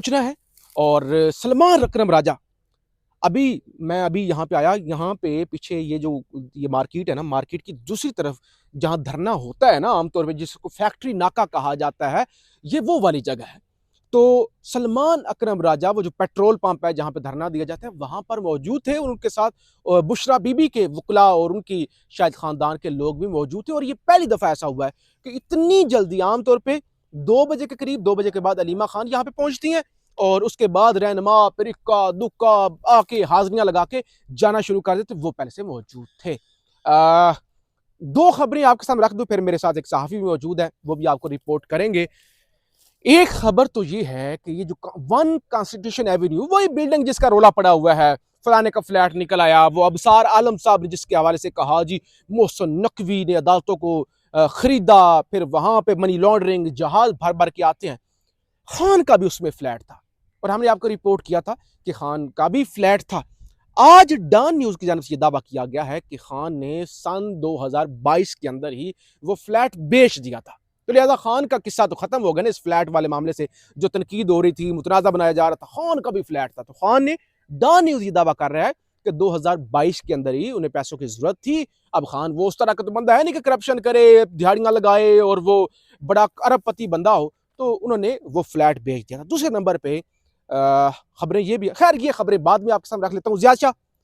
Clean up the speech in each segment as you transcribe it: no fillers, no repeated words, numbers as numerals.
पूछना है। और सलमान अकरम राजा, मैं अभी यहाँ पे आया, यहाँ पे पीछे ये मार्केट है ना, मार्केट की दूसरी तरफ जहाँ धरना होता है ना आमतौर पे, जिसको फैक्ट्री नाका कहा जाता है, ये वो वाली जगह है। तो सलमान अकरम राजा, वो जो पेट्रोल पंप है जहाँ पे धरना दिया जाता है, वहां पर मौजूद थे, और उनके साथ बुशरा बीबी के वकला और उनकी शायद खानदान के लोग भी मौजूद थे। और ये पहली दफा ऐसा हुआ है कि इतनी जल्दी, आमतौर पर 2 बजे के करीब, 2 बजे के बाद अलीमा खान यहाँ पे पहुंचती हैं, और उसके बाद रहनुमा फिर इक्का दुक्का आके हाजिरियां लगा के जाना शुरू कर देते। वो पहले से मौजूद थे। आ, दो खबरें आपके सामने रख दूं, फिर मेरे साथ एक सहाफी भी मौजूद है, वो भी आपको रिपोर्ट करेंगे। एक खबर तो ये है कि ये जो वन कॉन्स्टिट्यूशन एवेन्यू, वही बिल्डिंग जिसका रोला पड़ा हुआ है, फलाने का फ्लैट निकल आया, वो अबसार आलम साहब ने जिसके हवाले से कहा जी मोहसिन नकवी ने अदालतों को खरीदा, फिर वहां पे मनी लॉन्ड्रिंग जहाज भर भर के आते हैं। खान का भी उसमें फ्लैट था, और हमने आपको रिपोर्ट किया था कि खान का भी फ्लैट था। आज डॉन न्यूज की जानिब से यह दावा किया गया है कि खान ने सन 2022 के अंदर ही वो फ्लैट बेच दिया था। तो लिहाजा खान का किस्सा तो खत्म हो गया ना इस फ्लैट वाले मामले से, जो तनकीद हो रही थी, मुतनाज़ा बनाया जा रहा था। खान का भी फ्लैट था। तो खान ने, डॉन न्यूज ये दावा कर रहा है कि 2022 के अंदर ही उन्हें पैसों की जरूरत थी। अब खान वो उस तरह का तो बंदा है नहीं कि करप्शन करे, दिहाड़ियां लगाए और वो बड़ा अरबपति बंदा हो, तो उन्होंने वो फ्लैट बेच दिया था। दूसरे नंबर पे खबरें ये भी, खैर ये खबरें बाद में आपके सामने रख लेता हूँ। ज़ियाद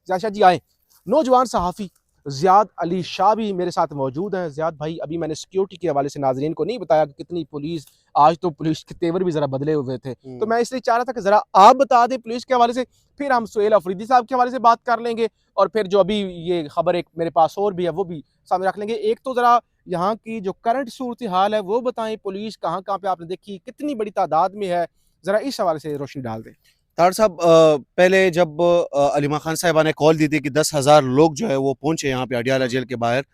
शाह जी आए, नौजवान सहाफ़ी ज़ियाद अली शाह भी मेरे साथ मौजूद हैं। ज़ियाद भाई, अभी मैंने सिक्योरिटी के हवाले से नाज़रीन को नहीं बताया कि कितनी पुलिस, आज तो पुलिस के तेवर भी ज़रा बदले हुए थे, तो मैं इसलिए चाह रहा था कि ज़रा आप बता दें पुलिस के हवाले से, फिर हम सुहेल अफरीदी साहब के हवाले से बात कर लेंगे, और फिर जो अभी ये खबर एक मेरे पास और भी है वो भी सामने रख लेंगे। एक तो ज़रा यहाँ की जो करंट सूरत हाल है वो बताएं, पुलिस कहाँ कहाँ पे आपने देखी, कितनी बड़ी तादाद में है, ज़रा इस हवाले से रोशनी डाल दें। तार साहब, पहले जब अलीमा खान साहिबा ने कॉल दी थी कि 10,000 लोग जो है वो पहुंचे यहाँ पे अडियाला जेल के बाहर,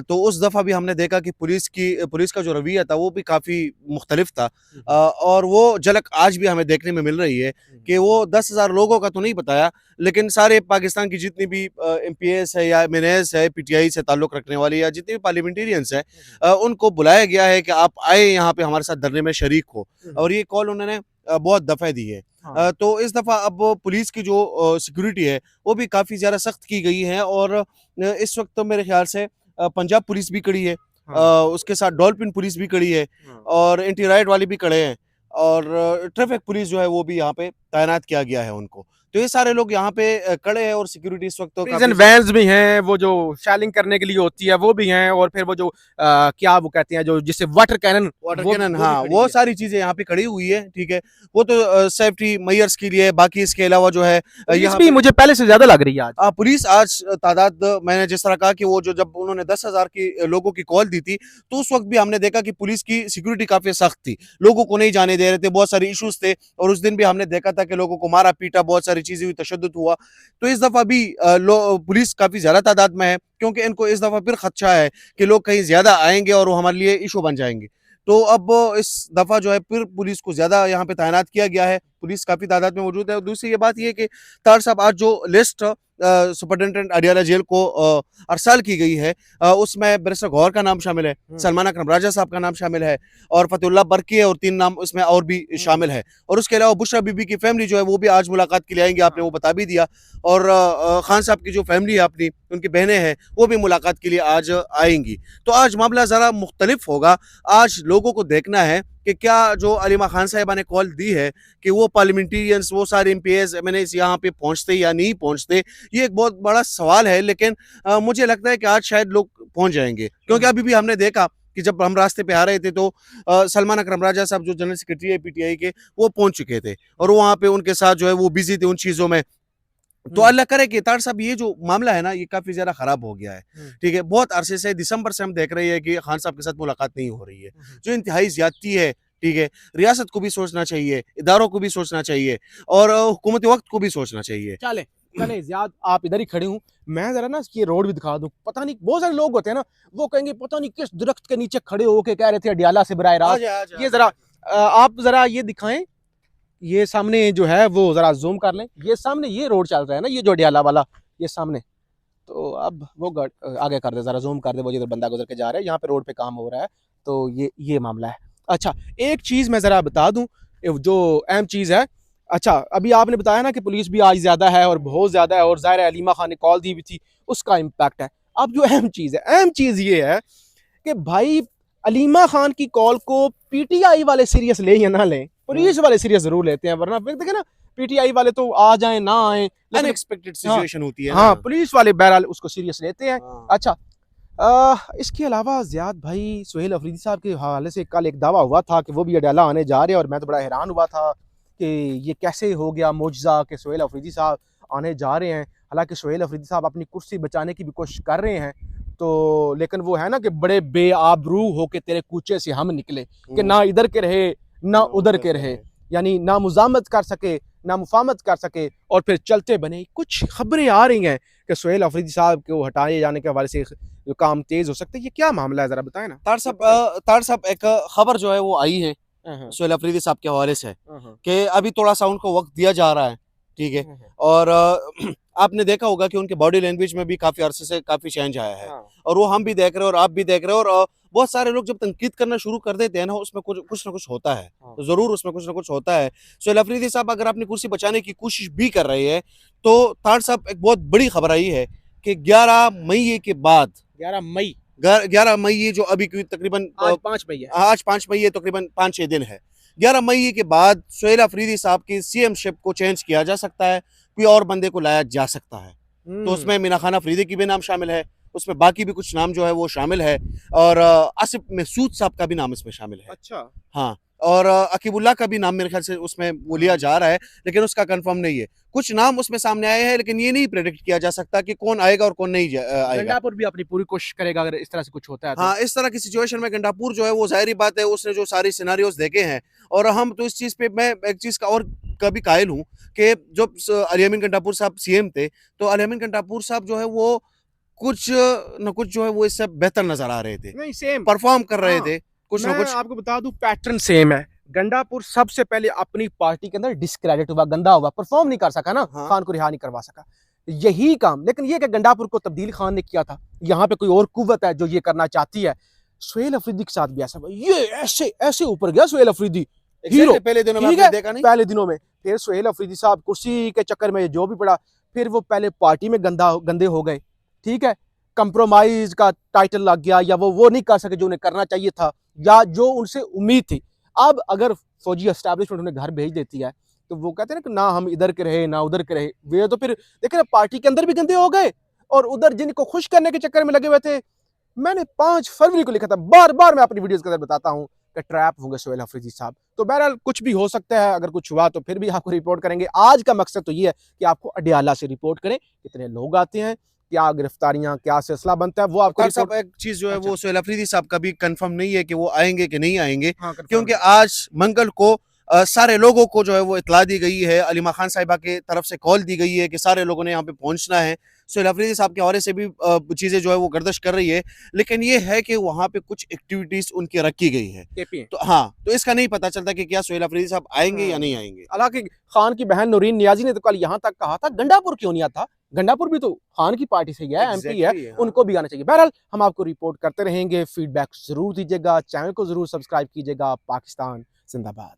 तो उस दफ़ा भी हमने देखा कि पुलिस का जो रवैया था वो भी काफ़ी मुख्तलिफ था। और वो झलक आज भी हमें देखने में मिल रही है कि वो 10,000 लोगों का तो नहीं बताया, लेकिन सारे पाकिस्तान की जितनी भी MPs है या MNAs है, PTI से ताल्लुक़ रखने वाली या जितने भी पार्लियामेंटेरियंस हैं, उनको बुलाया गया है कि आप आए यहाँ पे हमारे साथ धरने में शरीक हो। और ये कॉल उन्होंने बहुत दफ़े दी है। हाँ। तो इस दफ़ा अब पुलिस की जो सिक्योरिटी है वो भी काफ़ी ज़्यादा सख्त की गई है, और इस वक्त तो मेरे ख्याल से पंजाब पुलिस भी खड़ी है, हाँ। उसके साथ डॉल्फिन पुलिस भी खड़ी है, हाँ। और एंटी राइट वाले भी खड़े हैं, और ट्रैफिक पुलिस जो है वो भी यहाँ पे तैनात किया गया है उनको। तो ये सारे लोग यहाँ पे खड़े हैं, और सिक्योरिटी इस वक्त तो प्रिजन काफ़ी वैन्स भी हैं, वो जो शैलिंग करने के लिए होती है वो भी हैं, और फिर वो जो क्या वो कहते हैं जो जिससे वाटर कैनन, वाटर वो कैनन, वो भी हाँ, खड़ी वो हुई है। सारी चीज़ें यहाँ पे खड़ी हुई है, ठीक है। वो तो सेफ्टी मेजर्स के लिए, बाकी इसके अलावा जो है पुलिस यहाँ भी पे मुझे पहले से ज्यादा लग रही है आज। पुलिस आज तादाद, मैंने जिस तरह कहा कि वो जो जब उन्होंने 10,000 की लोगों की कॉल दी थी, तो उस वक्त भी हमने देखा कि पुलिस की सिक्योरिटी काफ़ी सख्त थी, लोगों को नहीं जाने दे रहे थे, बहुत सारे इश्यूज थे, और उस दिन भी हमने देखा था कि लोगों को मारा पीटा, बहुत सारी चीज़ें हुई, तशद्दुद हुआ। तो इस दफ़ा भी पुलिस काफ़ी ज़्यादा तादाद में है, क्योंकि इनको इस दफ़ा फिर खदशा है कि लोग कहीं ज़्यादा आएंगे और वो हमारे लिए इशू बन जाएंगे। तो अब इस दफ़ा जो है फिर पुलिस को ज़्यादा यहाँ पे तैनात किया गया है, पुलिस काफ़ी तादाद में मौजूद है। और दूसरी ये बात ये कि तार साहब, आज जो लिस्ट सुपरिटेंडेंट अडियाला जेल को अरसाल की गई है, उसमें बैरिस्टर गौहर का नाम शामिल है, सलमान अकरम राजा साहब का नाम शामिल है, और फतेहुल्लाह बरकी है, और 3 नाम इसमें और भी शामिल है। और उसके अलावा बुशरा बीबी की फैमिली जो है वो भी आज मुलाकात के लिए आएंगे, आपने वो बता भी दिया। और खान साहब की जो फैमिली है अपनी, उनकी बहनें हैं, वो भी मुलाकात के लिए आज आएंगी। तो आज मामला ज़रा मुख्तलिफ होगा। आज लोगों को देखना है कि क्या जो अलीमा खान साहिबा ने कॉल दी है कि वो पार्लियामेंटेरियंस, वो सारे MPs MNAs यहाँ पे पहुँचते या नहीं पहुँचते, ये एक बहुत बड़ा सवाल है। लेकिन मुझे लगता है कि आज शायद लोग पहुँच जाएंगे, क्योंकि अभी भी हमने देखा कि जब हम रास्ते पे आ रहे थे तो सलमान अकरम राजा साहब जो जनरल सेक्रेटरी है PTI के, वो पहुँच चुके थे, और वहाँ पे उनके साथ जो है वो बिजी थे उन चीज़ों में। तो अल्लाह करे कि तार साहब, ये जो मामला है ना, ये काफ़ी ज़्यादा ख़राब हो गया है, ठीक है। बहुत अरसे से, दिसंबर से हम देख रहे हैं कि खान साहब के साथ मुलाकात नहीं हो रही है, जो इंतहाई ज़्यादती है, ठीक है। रियासत को भी सोचना चाहिए, इदारों को भी सोचना चाहिए, और हुकूमत वक्त को भी सोचना चाहिए। चले चले ज़ियाद, आप इधर ही खड़े हूँ, मैं ज़रा ना ये रोड भी दिखा दूँ। पता नहीं, बहुत सारे लोग होते हैं ना, वो कहेंगे पता नहीं किस दरख्त के नीचे खड़े होके कह रहे थे अडियाला से बराह आ रास्त। जाए, आ जाए, आ ये जाए। ज़रा आप ज़रा ये दिखाएँ, ये सामने जो है वो ज़रा ज़ूम कर लें। ये सामने ये रोड चल रहा है ना, ये जो अडियाला वाला, ये सामने। तो अब वो आगे कर दे, ज़रा ज़ूम कर दे, वो जिधर बंदा गुज़र के जा रहा है, यहाँ पे रोड पे काम हो रहा है। तो ये मामला है। अच्छा, एक चीज़ मैं ज़रा बता दूँ, जो अहम चीज़ है, अच्छा, अभी आपने बताया ना कि पुलिस भी आज ज़्यादा है और बहुत ज़्यादा है और ज़ाहिर है अलीमा खान ने कॉल दी हुई थी, उसका इम्पैक्ट है। अब जो अहम चीज़ ये है कि भाई अलीमा खान की कॉल को पीटीआई वाले सीरियस लें या ना लें, पुलिस वाले सीरियस ज़रूर लेते हैं, वरना फिर देखें ना पीटीआई वाले तो आ जाएँ, ना आएँ, लेकिन अनएक्सपेक्टेड हाँ, सिचुएशन होती है हाँ, ना। पुलिस वाले बहरहाल उसको सीरियस लेते हैं। हाँ। अच्छा, इसके अलावा ज़ियाद भाई सुहेल अफरीदी साहब के हवाले से कल एक दावा हुआ था कि वो भी अडाला आने जा रहे हैं और मैं तो बड़ा हैरान हुआ था कि ये कैसे हो गया मुआजिज़ा कि सुहेल अफरीदी साहब आने जा रहे हैं। हालाँकि सुहेल अफरीदी साहब अपनी कुर्सी बचाने की भी कोशिश कर रहे हैं, तो लेकिन वो है ना कि बड़े बेआबरू होके तेरे कूचे से हम निकले कि ना इधर के रहे, ना उधर के रहे। यानी ना मुज़ामत कर सके, ना मुफ़ाहमत कर सके और फिर चलते बने। कुछ खबरें आ रही हैं कि सुहेल अफरीदी साहब को हटाए जाने के हवाले से जो काम तेज़ हो सकता है, ये क्या मामला है ज़रा बताएँ ना? तार साहब एक खबर जो है वो आई है हाँ, हाँ। सोहेल अफरीदी साहब के हवाले से हाँ, हाँ। कि अभी थोड़ा-सा उनको वक़्त दिया जा रहा है, ठीक है? हाँ, हाँ। और आपने देखा होगा कि उनके बॉडी लैंग्वेज में भी काफ़ी अरसे से काफ़ी चेंज आया है। हाँ। और वो हम भी देख रहे हैं और आप भी देख रहे हो और बहुत सारे लोग जब तनकीद करना शुरू कर देते हैं ना, उसमें कुछ ना कुछ होता है। हाँ। तो ज़रूर उसमें कुछ ना कुछ होता है। सोहेल अफरीदी साहब अगर अपनी कुर्सी बचाने की कोशिश भी कर रहे हैं, तो तार साहब एक बहुत बड़ी खबर आई है कि 11 मई के बाद 11 मई 11 मई ये जो अभी की तकरीबन आज 5 मई है। आज 5 मई है, तकरीबन 5-6 दिन है। 11 मई के बाद सोहेल अफरीदी साहब की सीएमशिप को चेंज किया जा सकता है, कोई और बंदे को लाया जा सकता है। तो उसमें मीना खान अफरीदी की भी नाम शामिल है, उसमें बाकी भी कुछ नाम जो है वो शामिल है और आसिफ मसूद साहब का भी नाम इसमें शामिल है। अच्छा। हाँ, और अकीबुल्लाह का भी नाम मेरे ख्याल से उसमें वो लिया जा रहा है, लेकिन उसका कंफर्म नहीं है। कुछ नाम उसमें सामने आए हैं, लेकिन ये नहीं प्रेडिक्ट किया जा सकता कि कौन आएगा और कौन नहीं आएगा। गंडापुर भी अपनी पूरी कोशिश करेगा अगर इस तरह से कुछ होता है तो। हाँ, इस तरह की सिचुएशन में गंडापुर जो है वो ज़ाहिर-सी बात है उसने जो सारे सिनेरियोज़ देखे हैं और हम तो इस चीज़ पे मैं एक चीज़ का और कभी कायल हूँ कि जब अली अमीन गंडापुर साहब सीएम थे, तो अली अमीन गंडापुर साहब जो है वो कुछ न कुछ जो है वो इससे बेहतर नज़र आ रहे थे। नहीं सेम। परफ़ॉर्म कर रहे हाँ, थे, कुछ न मैं कुछ। आपको बता दूं पैटर्न सेम है। गंडापुर सबसे पहले अपनी पार्टी के अंदर डिस्क्रेडिट हुआ, गंदा हुआ, परफॉर्म नहीं कर सका ना, हाँ। खान को रिहा नहीं करवा सका। यही काम लेकिन ये कि गंडापुर को तब्दील खान ने किया था। यहाँ पे कोई और कुव्वत है जो ये करना चाहती है। सुहेल अफरीदी के साथ भी ऐसा हुआ। ये ऐसे ऐसे ऊपर गया सुहेल अफरीदी, हीरो। पहले दिनों में ठीक आपने है, देखा नहीं? पहले दिनों में फिर सुहेल अफरीदी साहब कुर्सी के चक्कर में जो भी पड़ा, फिर वो पहले पार्टी में गंदे हो गए। ठीक है, कंप्रोमाइज का टाइटल लग गया या वो नहीं कर सके जो उन्हें करना चाहिए था या जो उनसे उम्मीद थी। अब अगर फौजी एस्टैब्लिशमेंट उन्हें घर भेज देती है तो वो कहते हैं ना कि ना हम इधर के रहे ना उधर के रहे, वे तो फिर देखे ना पार्टी के अंदर भी गंदे हो गए और उधर जिनको खुश करने के चक्कर में लगे हुए थे। मैंने 5 फरवरी को लिखा था, बार बार मैं अपनी वीडियोस के अंदर बताता हूँ कि ट्रैप होंगे सुहेल अफरीदी साहब। तो बहरहाल कुछ भी हो सकता है, अगर कुछ हुआ तो फिर भी आपको रिपोर्ट करेंगे। आज का मकसद तो ये है कि आपको अडियाला से रिपोर्ट करें, कितने लोग आते हैं, क्या गिरफ्तारियां, क्या सिलसिला बनता है, वो आपको तार साहब रिपोर्ट। एक चीज़ जो है अच्छा। वो सोहेल अफरीदी साहब का भी कंफर्म नहीं है कि वो आएँगे कि नहीं आएँगे, हाँ, कंफर्म क्योंकि है। आज मंगल को सारे लोगों को जो है वो इत्तला दी गई है, अलीमा खान साहिबा की तरफ से कॉल दी गई है कि सारे लोगों ने यहाँ पे पहुँचना है। सोहेल अफरीदी साहब के हवाले से भी चीज़ें जो है वो गर्दिश कर रही है, लेकिन ये है कि वहाँ पे कुछ एक्टिविटीज़ उनकी रखी गई है। केपी। तो हाँ, तो इसका नहीं पता चलता कि क्या सोहेल अफरीदी साहब आएँगे या नहीं आएँगे। हालांकि खान की बहन नूरीन नियाजी ने तो कल यहाँ तक कहा था गंडापुर क्यों नहीं आता। गंडापुर भी तो खान की पार्टी से ही है, एमपी है, एग्ज़ैक्टली हाँ। उनको भी आना चाहिए। बहरहाल हम आपको रिपोर्ट करते रहेंगे, फीडबैक जरूर दीजिएगा, चैनल को जरूर सब्सक्राइब कीजिएगा। पाकिस्तान जिंदाबाद।